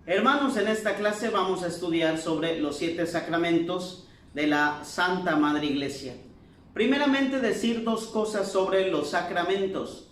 Hermanos, en esta clase vamos a estudiar sobre los 7 sacramentos de la Santa Madre Iglesia. Primeramente, decir dos cosas sobre los sacramentos.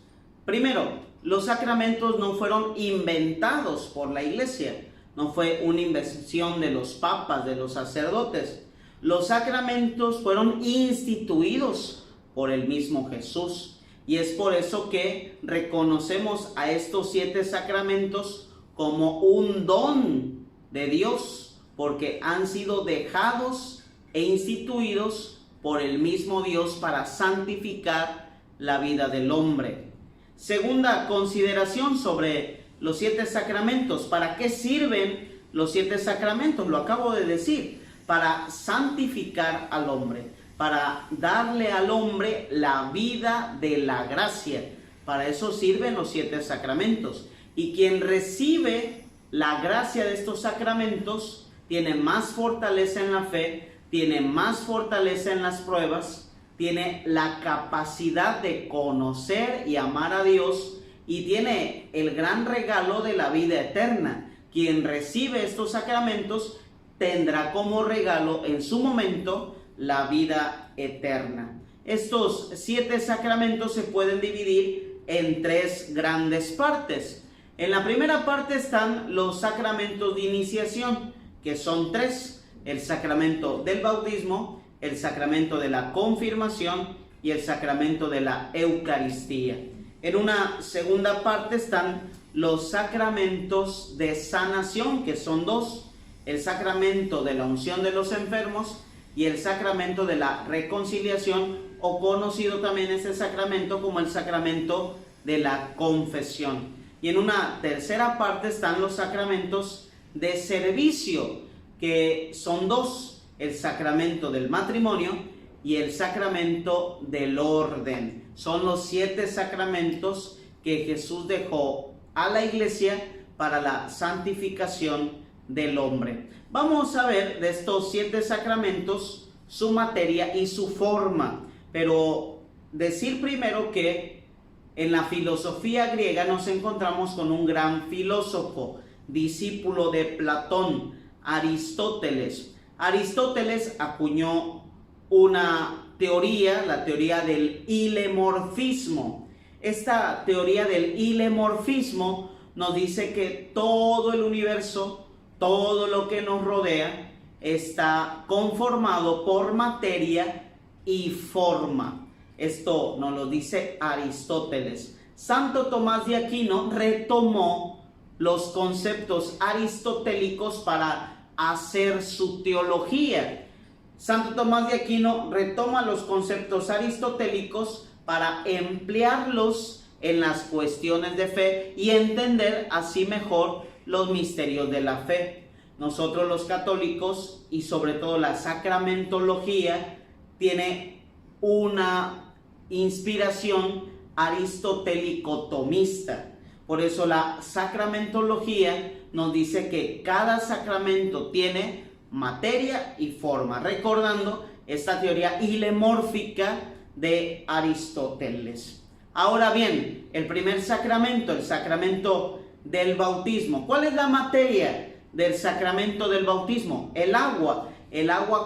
Primero, los sacramentos no fueron inventados por la Iglesia, no fue una invención de los papas, de los sacerdotes. Los sacramentos fueron instituidos por el mismo Jesús, y es por eso que reconocemos a estos 7 sacramentos como un don de Dios, porque han sido dejados e instituidos por el mismo Dios para santificar la vida del hombre. Segunda consideración sobre los 7 sacramentos. ¿Para qué sirven los 7 sacramentos? Lo acabo de decir, para santificar al hombre, para darle al hombre la vida de la gracia. Para eso sirven los 7 sacramentos. Y quien recibe la gracia de estos sacramentos tiene más fortaleza en la fe, tiene más fortaleza en las pruebas, tiene la capacidad de conocer y amar a Dios y tiene el gran regalo de la vida eterna. Quien recibe estos sacramentos tendrá como regalo en su momento la vida eterna. Estos 7 sacramentos se pueden dividir en 3 grandes partes. En la primera parte están los sacramentos de iniciación, que son 3. El sacramento del bautismo, el sacramento de la confirmación y el sacramento de la Eucaristía. En una segunda parte están los sacramentos de sanación, que son 2. El sacramento de la unción de los enfermos y el sacramento de la reconciliación, o conocido también este sacramento como el sacramento de la confesión. Y en una tercera parte están los sacramentos de servicio, que son 2, el sacramento del matrimonio y el sacramento del orden. Son los 7 sacramentos que Jesús dejó a la iglesia para la santificación del hombre. Vamos a ver de estos 7 sacramentos su materia y su forma, pero decir primero que en la filosofía griega nos encontramos con un gran filósofo, discípulo de Platón, Aristóteles. Aristóteles acuñó una teoría, la teoría del hilemorfismo. Esta teoría del hilemorfismo nos dice que todo el universo, todo lo que nos rodea, está conformado por materia y forma. Esto nos lo dice Aristóteles. Santo Tomás de Aquino retomó los conceptos aristotélicos para hacer su teología. Santo Tomás de Aquino retoma los conceptos aristotélicos para emplearlos en las cuestiones de fe y entender así mejor los misterios de la fe. Nosotros los católicos, y sobre todo la sacramentología, tiene una inspiración aristotélico-tomista. Por eso la sacramentología nos dice que cada sacramento tiene materia y forma, recordando esta teoría hilemórfica de Aristóteles. Ahora bien, el primer sacramento, el sacramento del bautismo. ¿Cuál es la materia del sacramento del bautismo? El agua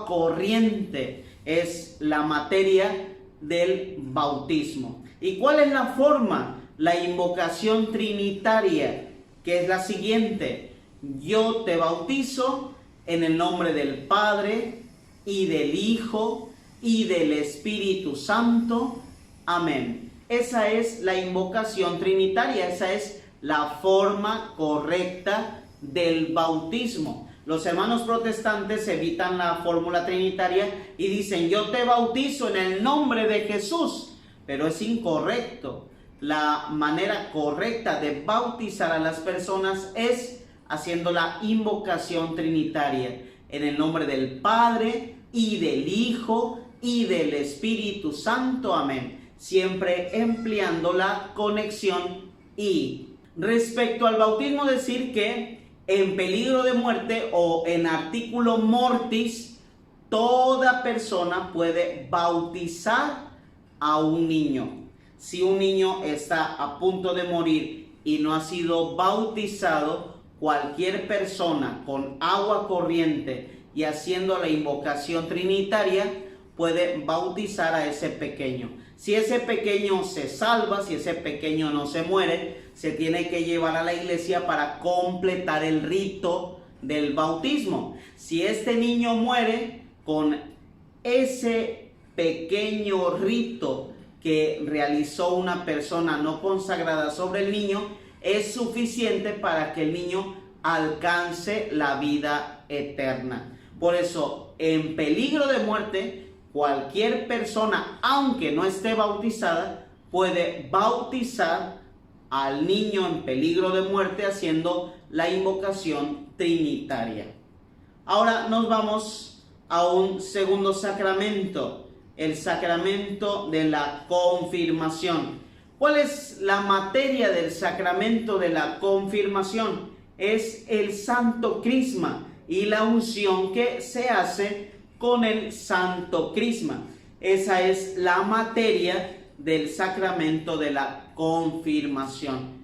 corriente es la materia del bautismo. ¿Y cuál es la forma? La invocación trinitaria, que es la siguiente: yo te bautizo en el nombre del Padre, y del Hijo, y del Espíritu Santo. Amén. Esa es la invocación trinitaria, esa es la forma correcta del bautismo. Los hermanos protestantes evitan la fórmula trinitaria y dicen: yo te bautizo en el nombre de Jesús, pero es incorrecto. La manera correcta de bautizar a las personas es haciendo la invocación trinitaria en el nombre del Padre y del Hijo y del Espíritu Santo. Amén. Siempre empleando la conexión y. Respecto al bautismo, decir que en peligro de muerte o en artículo mortis, toda persona puede bautizar a un niño. Si un niño está a punto de morir y no ha sido bautizado, cualquier persona con agua corriente y haciendo la invocación trinitaria puede bautizar a ese pequeño. Si ese pequeño se salva, si ese pequeño no se muere, se tiene que llevar a la iglesia para completar el rito del bautismo. Si este niño muere, con ese pequeño rito que realizó una persona no consagrada sobre el niño, es suficiente para que el niño alcance la vida eterna. Por eso, en peligro de muerte, cualquier persona, aunque no esté bautizada, puede bautizar al niño en peligro de muerte haciendo la invocación trinitaria. Ahora nos vamos a un segundo sacramento, el sacramento de la confirmación. ¿Cuál es la materia del sacramento de la confirmación? Es el santo crisma y la unción que se hace con el santo crisma. Esa es la materia del sacramento de la confirmación.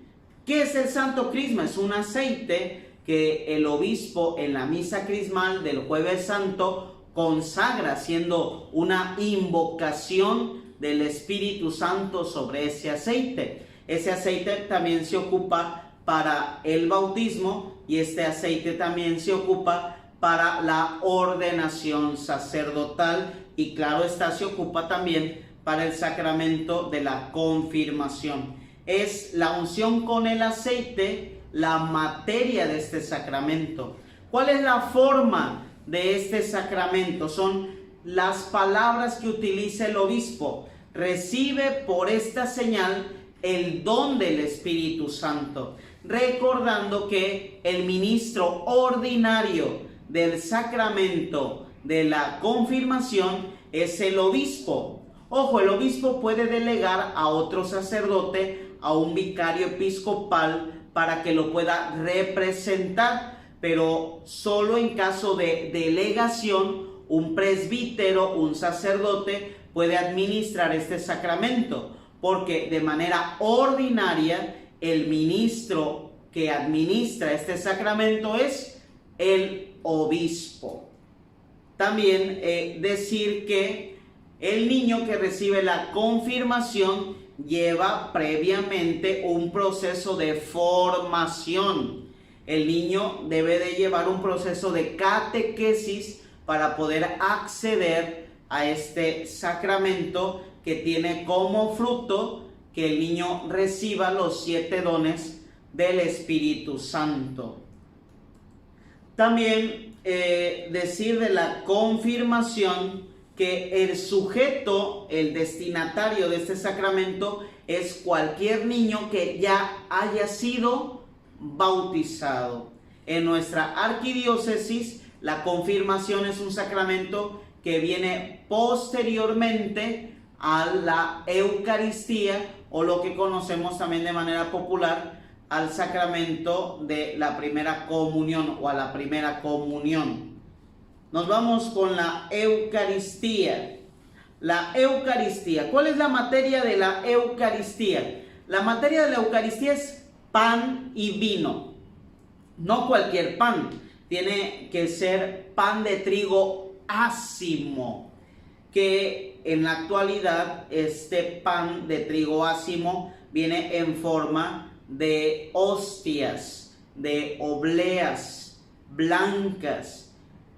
¿Qué es el santo crisma? Es un aceite que el obispo en la misa crismal del Jueves Santo consagra haciendo una invocación del Espíritu Santo sobre ese aceite. Ese aceite también se ocupa para el bautismo y este aceite también se ocupa para la ordenación sacerdotal y claro está, se ocupa también para el sacramento de la confirmación. Es la unción con el aceite la materia de este sacramento. ¿Cuál es la forma de este sacramento? Son las palabras que utiliza el obispo. Recibe por esta señal el don del Espíritu Santo, recordando que el ministro ordinario del sacramento de la confirmación es el obispo. Ojo, el obispo puede delegar a otro sacerdote, a un vicario episcopal, para que lo pueda representar, pero solo en caso de delegación, un presbítero, un sacerdote, puede administrar este sacramento, porque de manera ordinaria, el ministro que administra este sacramento es el obispo. También decir que el niño que recibe la confirmación lleva previamente un proceso de formación. El niño debe de llevar un proceso de catequesis para poder acceder a este sacramento que tiene como fruto que el niño reciba los 7 dones del Espíritu Santo. También decir de la confirmación que el sujeto, el destinatario de este sacramento es cualquier niño que ya haya sido bautizado. En nuestra arquidiócesis, la confirmación es un sacramento que viene posteriormente a la Eucaristía, o lo que conocemos también de manera popular al sacramento de la primera comunión o a la primera comunión. Nos vamos con la Eucaristía. La Eucaristía. ¿Cuál es la materia de la Eucaristía? La materia de la Eucaristía es pan y vino. No cualquier pan. Tiene que ser pan de trigo ácimo. Que en la actualidad este pan de trigo ácimo viene en forma de hostias, de obleas blancas.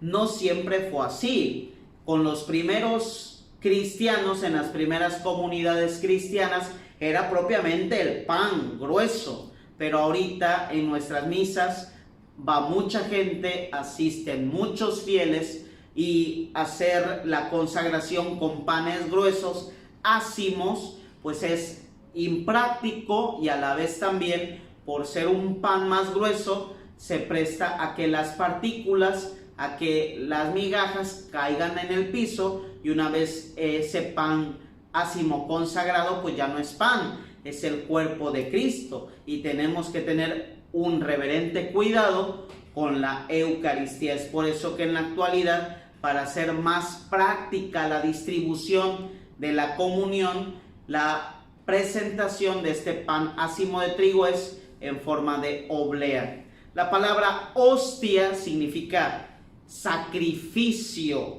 No siempre fue así. Con los primeros cristianos, en las primeras comunidades cristianas, era propiamente el pan grueso. Pero ahorita en nuestras misas va mucha gente, asisten muchos fieles, y hacer la consagración con panes gruesos, ácimos, pues es impráctico, y a la vez también, por ser un pan más grueso, se presta a que las partículas, a que las migajas caigan en el piso, y una vez ese pan ácimo consagrado, pues ya no es pan, es el cuerpo de Cristo, y tenemos que tener un reverente cuidado con la Eucaristía. Es por eso que en la actualidad, para hacer más práctica la distribución de la comunión, la presentación de este pan ácimo de trigo es en forma de oblea. La palabra hostia significa sacrificio.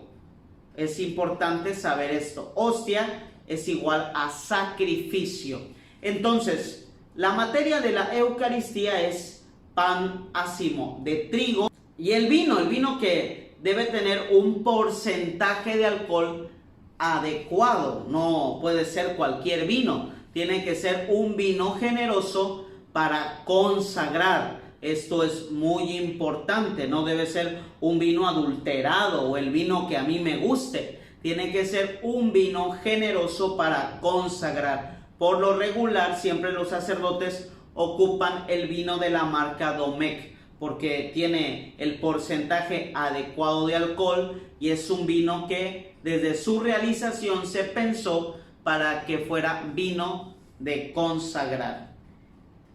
Es importante saber esto. Hostia es igual a sacrificio. Entonces, la materia de la Eucaristía es pan ácimo de trigo y el vino que debe tener un porcentaje de alcohol adecuado. No puede ser cualquier vino, tiene que ser un vino generoso para consagrar. Esto es muy importante, no debe ser un vino adulterado o el vino que a mí me guste. Tiene que ser un vino generoso para consagrar. Por lo regular, siempre los sacerdotes ocupan el vino de la marca Domecq, porque tiene el porcentaje adecuado de alcohol y es un vino que desde su realización se pensó para que fuera vino de consagrar.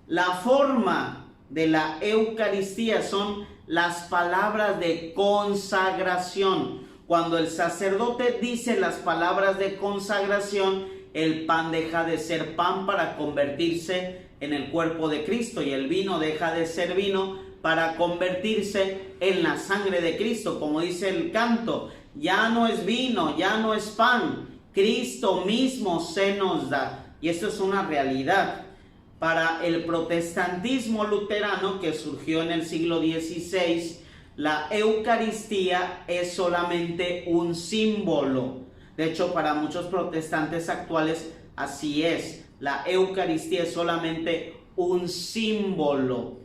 La forma de la Eucaristía son las palabras de consagración. Cuando el sacerdote dice las palabras de consagración, el pan deja de ser pan para convertirse en el cuerpo de Cristo y el vino deja de ser vino para convertirse en la sangre de Cristo. Como dice el canto, ya no es vino, ya no es pan, Cristo mismo se nos da. Y esto es una realidad. Para el protestantismo luterano que surgió en el siglo XVI, la Eucaristía es solamente un símbolo. De hecho, para muchos protestantes actuales así es. La Eucaristía es solamente un símbolo.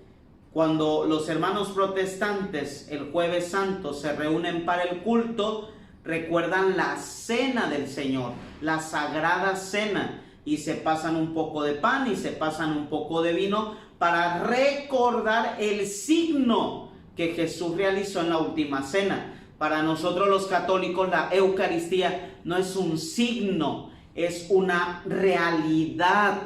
Cuando los hermanos protestantes el Jueves Santo se reúnen para el culto, recuerdan la cena del Señor, la sagrada cena, y se pasan un poco de pan y se pasan un poco de vino para recordar el signo que Jesús realizó en la última cena. Para nosotros los católicos la Eucaristía no es un signo, es una realidad.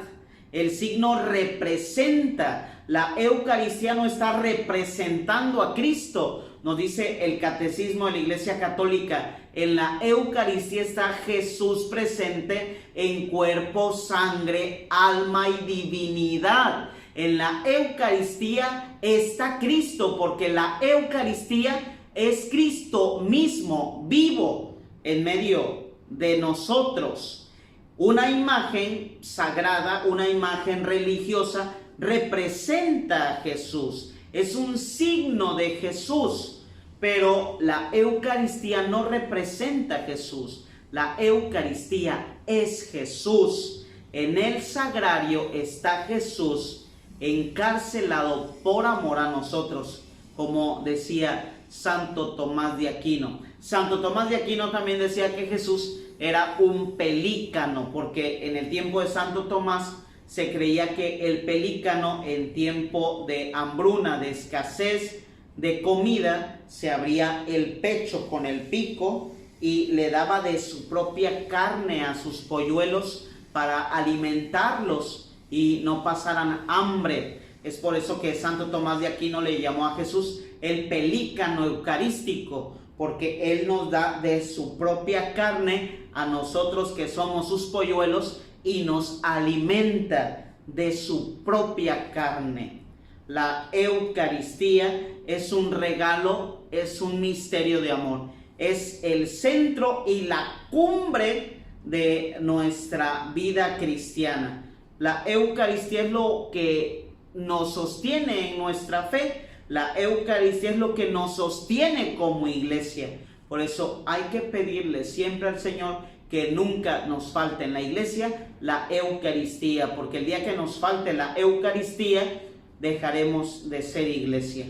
El signo representa, la Eucaristía no está representando a Cristo. Nos dice el Catecismo de la Iglesia Católica, en la Eucaristía está Jesús presente en cuerpo, sangre, alma y divinidad. En la Eucaristía está Cristo, porque la Eucaristía es Cristo mismo, vivo, en medio de nosotros. Una imagen sagrada, una imagen religiosa, representa a Jesús. Es un signo de Jesús, pero la Eucaristía no representa a Jesús. La Eucaristía es Jesús. En el sagrario está Jesús encarcelado por amor a nosotros, como decía Santo Tomás de Aquino. Santo Tomás de Aquino también decía que Jesús era un pelícano, porque en el tiempo de Santo Tomás se creía que el pelícano en tiempo de hambruna, de escasez de comida, se abría el pecho con el pico y le daba de su propia carne a sus polluelos para alimentarlos y no pasaran hambre. Es por eso que Santo Tomás de Aquino le llamó a Jesús el pelícano eucarístico, porque Él nos da de su propia carne a nosotros que somos sus polluelos y nos alimenta de su propia carne. La Eucaristía es un regalo, es un misterio de amor. Es el centro y la cumbre de nuestra vida cristiana. La Eucaristía es lo que nos sostiene en nuestra fe. La Eucaristía es lo que nos sostiene como iglesia. Por eso hay que pedirle siempre al Señor que nunca nos falte en la iglesia la Eucaristía, porque el día que nos falte la Eucaristía dejaremos de ser iglesia.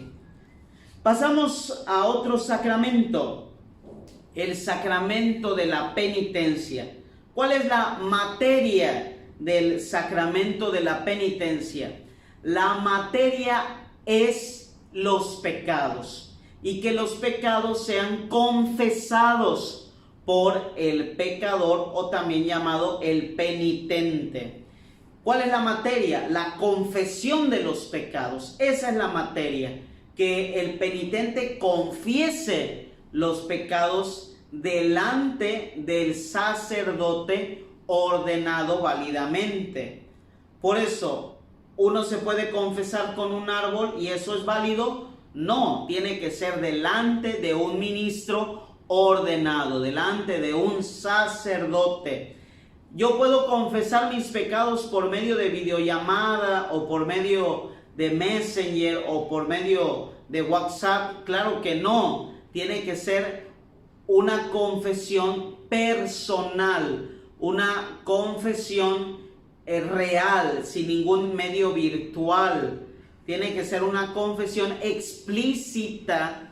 Pasamos a otro sacramento, el sacramento de la penitencia. ¿Cuál es la materia del sacramento de la penitencia? La materia es los pecados, y que los pecados sean confesados por el pecador, o también llamado el penitente. ¿Cuál es la materia? La confesión de los pecados. Esa es la materia, que el penitente confiese los pecados delante del sacerdote ordenado válidamente. Por eso, ¿Uno se puede confesar con un árbol y eso es válido? No, tiene que ser delante de un ministro ordenado, delante de un sacerdote. Yo puedo confesar mis pecados por medio de videollamada o por medio de Messenger o por medio de WhatsApp. Claro que no, tiene que ser una confesión personal, una confesión real, sin ningún medio virtual. Tiene que ser una confesión explícita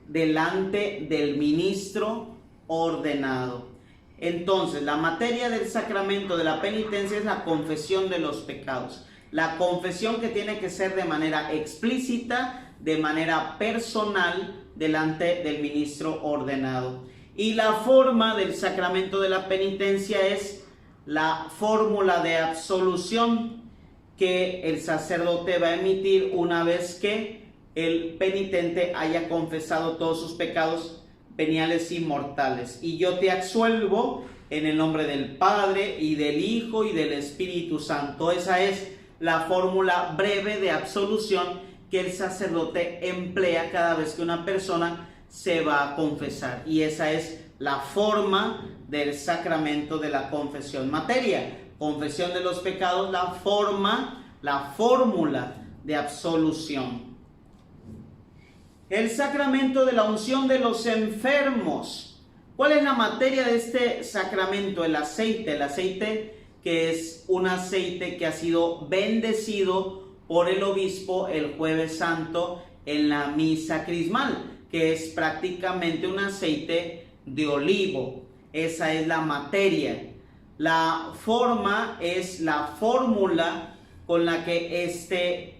delante del ministro ordenado. Entonces, la materia del sacramento de la penitencia es la confesión de los pecados. La confesión que tiene que ser de manera explícita, de manera personal, delante del ministro ordenado. Y la forma del sacramento de la penitencia es la fórmula de absolución que el sacerdote va a emitir una vez que el penitente haya confesado todos sus pecados veniales y mortales. Y yo te absuelvo en el nombre del Padre y del Hijo y del Espíritu Santo. Esa es la fórmula breve de absolución que el sacerdote emplea cada vez que una persona se va a confesar. Y esa es la forma del sacramento de la confesión. Materia, confesión de los pecados, la forma, la fórmula de absolución. El sacramento de la unción de los enfermos. ¿Cuál es la materia de este sacramento? El aceite que es un aceite que ha sido bendecido por el obispo el Jueves Santo en la misa crismal, que es prácticamente un aceite de olivo. Esa es la materia. La forma es la fórmula con la que este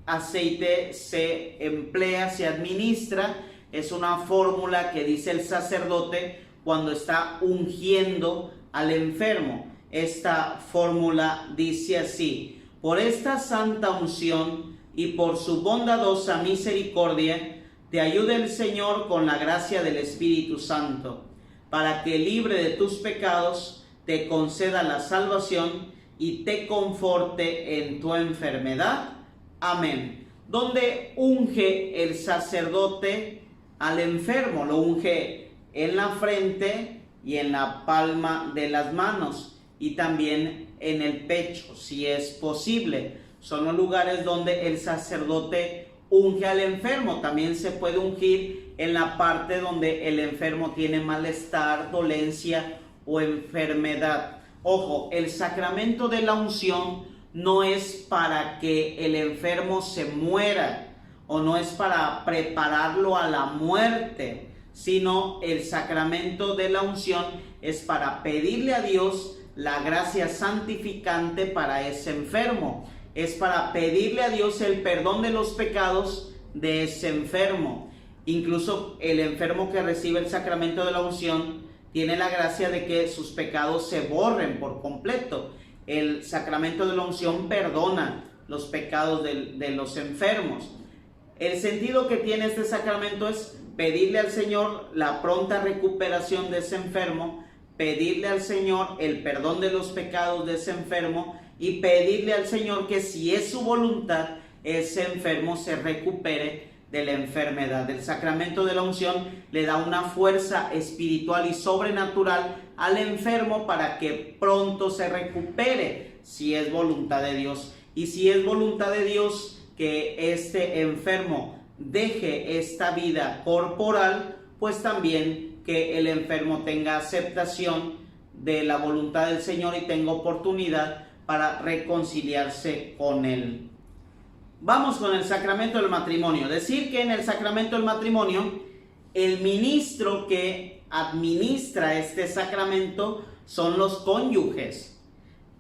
aceite se emplea, se administra. Es una fórmula que dice el sacerdote cuando está ungiendo al enfermo. Esta fórmula dice así: por esta santa unción y por su bondadosa misericordia, te ayude el Señor con la gracia del Espíritu Santo, para que libre de tus pecados te conceda la salvación y te conforte en tu enfermedad. Amén. Donde unge el sacerdote al enfermo, lo unge en la frente y en la palma de las manos y también en el pecho, si es posible. Son los lugares donde el sacerdote unge al enfermo. También se puede ungir en la parte donde el enfermo tiene malestar, dolencia o enfermedad. Ojo, el sacramento de la unción no es para que el enfermo se muera o no es para prepararlo a la muerte, sino el sacramento de la unción es para pedirle a Dios la gracia santificante para ese enfermo. Es para pedirle a Dios el perdón de los pecados de ese enfermo. Incluso el enfermo que recibe el sacramento de la unción tiene la gracia de que sus pecados se borren por completo. El sacramento de la unción perdona los pecados de los enfermos. El sentido que tiene este sacramento es pedirle al Señor la pronta recuperación de ese enfermo, pedirle al Señor el perdón de los pecados de ese enfermo y pedirle al Señor que, si es su voluntad, ese enfermo se recupere de la enfermedad. El sacramento de la unción le da una fuerza espiritual y sobrenatural al enfermo para que pronto se recupere, si es voluntad de Dios. Y si es voluntad de Dios que este enfermo deje esta vida corporal, pues también que el enfermo tenga aceptación de la voluntad del Señor y tenga oportunidad para reconciliarse con Él. Vamos con el sacramento del matrimonio. Decir que en el sacramento del matrimonio, el ministro que administra este sacramento son los cónyuges.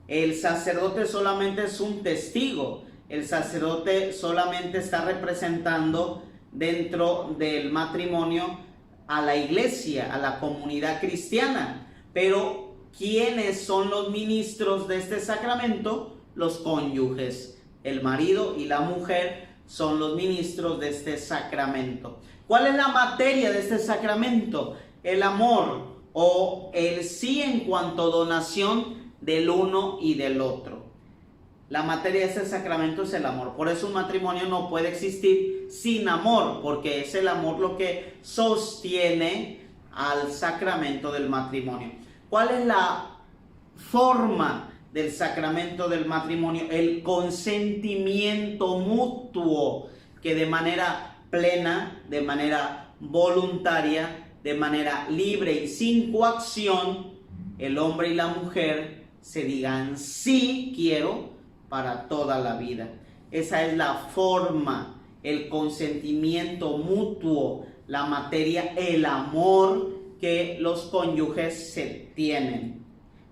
El sacerdote solamente es un testigo. El sacerdote solamente está representando dentro del matrimonio a la iglesia, a la comunidad cristiana. Pero ¿quiénes son los ministros de este sacramento? Los cónyuges. El marido y la mujer son los ministros de este sacramento. ¿Cuál es la materia de este sacramento? El amor o el sí en cuanto a donación del uno y del otro. La materia de ese sacramento es el amor. Por eso un matrimonio no puede existir sin amor, porque es el amor lo que sostiene al sacramento del matrimonio. ¿Cuál es la forma del sacramento del matrimonio? El consentimiento mutuo, que de manera plena, de manera voluntaria, de manera libre y sin coacción, el hombre y la mujer se digan sí quiero para toda la vida. Esa es la forma, el consentimiento mutuo, la materia, el amor que los cónyuges se tienen.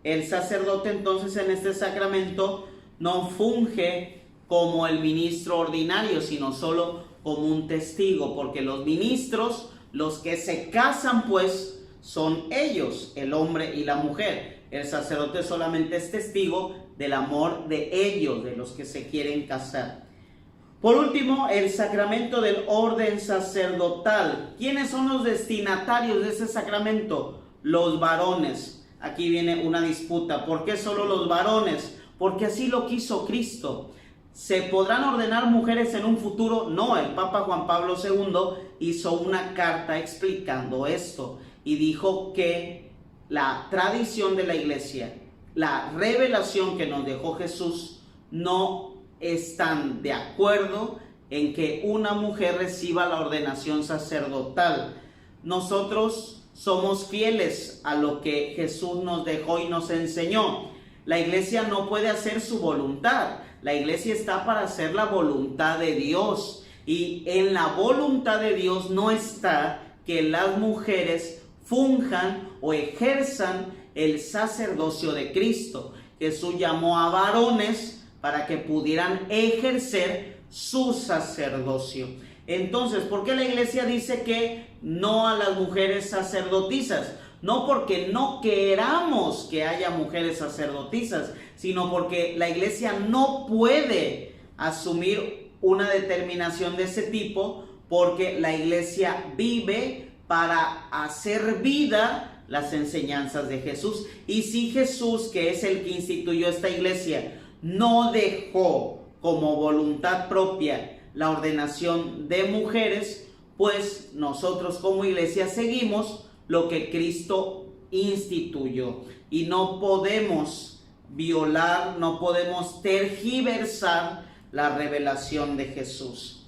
El sacerdote entonces en este sacramento no funge como el ministro ordinario, sino solo como un testigo, porque los ministros, los que se casan pues, son ellos, el hombre y la mujer. El sacerdote solamente es testigo del amor de ellos, de los que se quieren casar. Por último, el sacramento del orden sacerdotal. ¿Quiénes son los destinatarios de ese sacramento? Los varones. Aquí viene una disputa. ¿Por qué solo los varones? Porque así lo quiso Cristo. ¿Se podrán ordenar mujeres en un futuro? No, el Papa Juan Pablo II hizo una carta explicando esto y dijo que la tradición de la Iglesia, la revelación que nos dejó Jesús, no están de acuerdo en que una mujer reciba la ordenación sacerdotal. Nosotros somos fieles a lo que Jesús nos dejó y nos enseñó. La Iglesia no puede hacer su voluntad. La Iglesia está para hacer la voluntad de Dios. Y en la voluntad de Dios no está que las mujeres funjan o ejerzan el sacerdocio de Cristo. Jesús llamó a varones para que pudieran ejercer su sacerdocio. Entonces, ¿por qué la Iglesia dice que no a las mujeres sacerdotisas? No porque no queramos que haya mujeres sacerdotisas, sino porque la Iglesia no puede asumir una determinación de ese tipo, porque la Iglesia vive para hacer vida las enseñanzas de Jesús. Y si Jesús, que es el que instituyó esta Iglesia, no dejó como voluntad propia la ordenación de mujeres, pues nosotros como Iglesia seguimos lo que Cristo instituyó. Y no podemos violar, no podemos tergiversar la revelación de Jesús.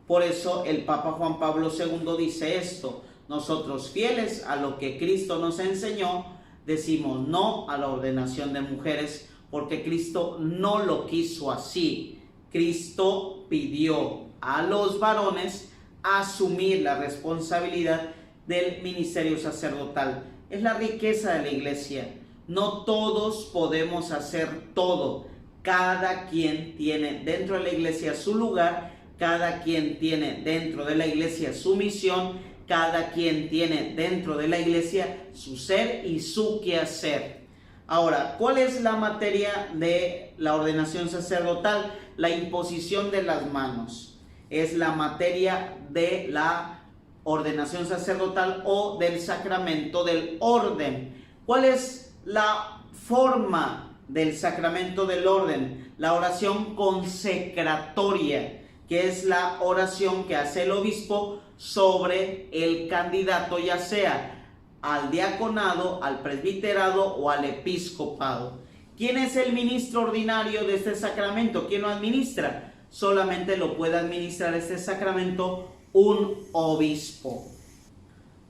Por eso el Papa Juan Pablo II dice esto: nosotros, fieles a lo que Cristo nos enseñó, decimos no a la ordenación de mujeres, porque Cristo no lo quiso así. Cristo pidió a los varones asumir la responsabilidad del ministerio sacerdotal. Es la riqueza de la Iglesia. No todos podemos hacer todo. Cada quien tiene dentro de la Iglesia su lugar, cada quien tiene dentro de la Iglesia su misión, cada quien tiene dentro de la Iglesia su ser y su quehacer. Ahora, ¿cuál es la materia de la ordenación sacerdotal? La imposición de las manos. Es la materia de la ordenación sacerdotal o del sacramento del orden. ¿Cuál es la forma del sacramento del orden? La oración consecratoria, que es la oración que hace el obispo sobre el candidato, ya sea al diaconado, al presbiterado o al episcopado. ¿Quién es el ministro ordinario de este sacramento? ¿Quién lo administra? Solamente lo puede administrar este sacramento un obispo.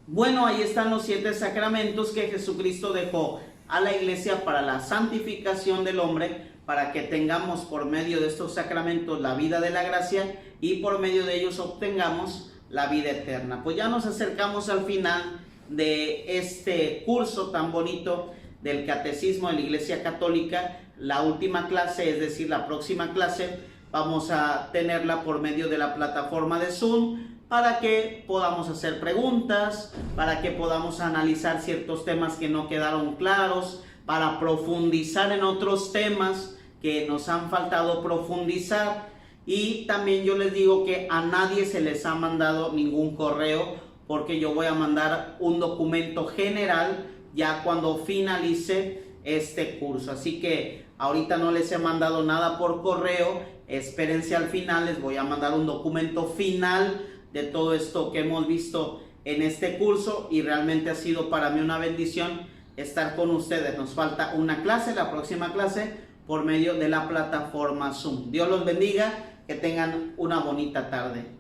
Bueno, ahí están los 7 sacramentos que Jesucristo dejó a la Iglesia para la santificación del hombre, para que tengamos por medio de estos sacramentos la vida de la gracia y por medio de ellos obtengamos la vida eterna. Pues ya nos acercamos al final de este curso tan bonito del Catecismo de la Iglesia Católica. La última clase, es decir, la próxima clase, vamos a tenerla por medio de la plataforma de Zoom, para que podamos hacer preguntas, para que podamos analizar ciertos temas que no quedaron claros, para profundizar en otros temas que nos han faltado profundizar. Y también yo les digo que a nadie se les ha mandado ningún correo, porque yo voy a mandar un documento general ya cuando finalice este curso. Así que ahorita no les he mandado nada por correo, espérense al final, les voy a mandar un documento final de todo esto que hemos visto en este curso y realmente ha sido para mí una bendición estar con ustedes. Nos falta una clase, la próxima clase, por medio de la plataforma Zoom. Dios los bendiga, que tengan una bonita tarde.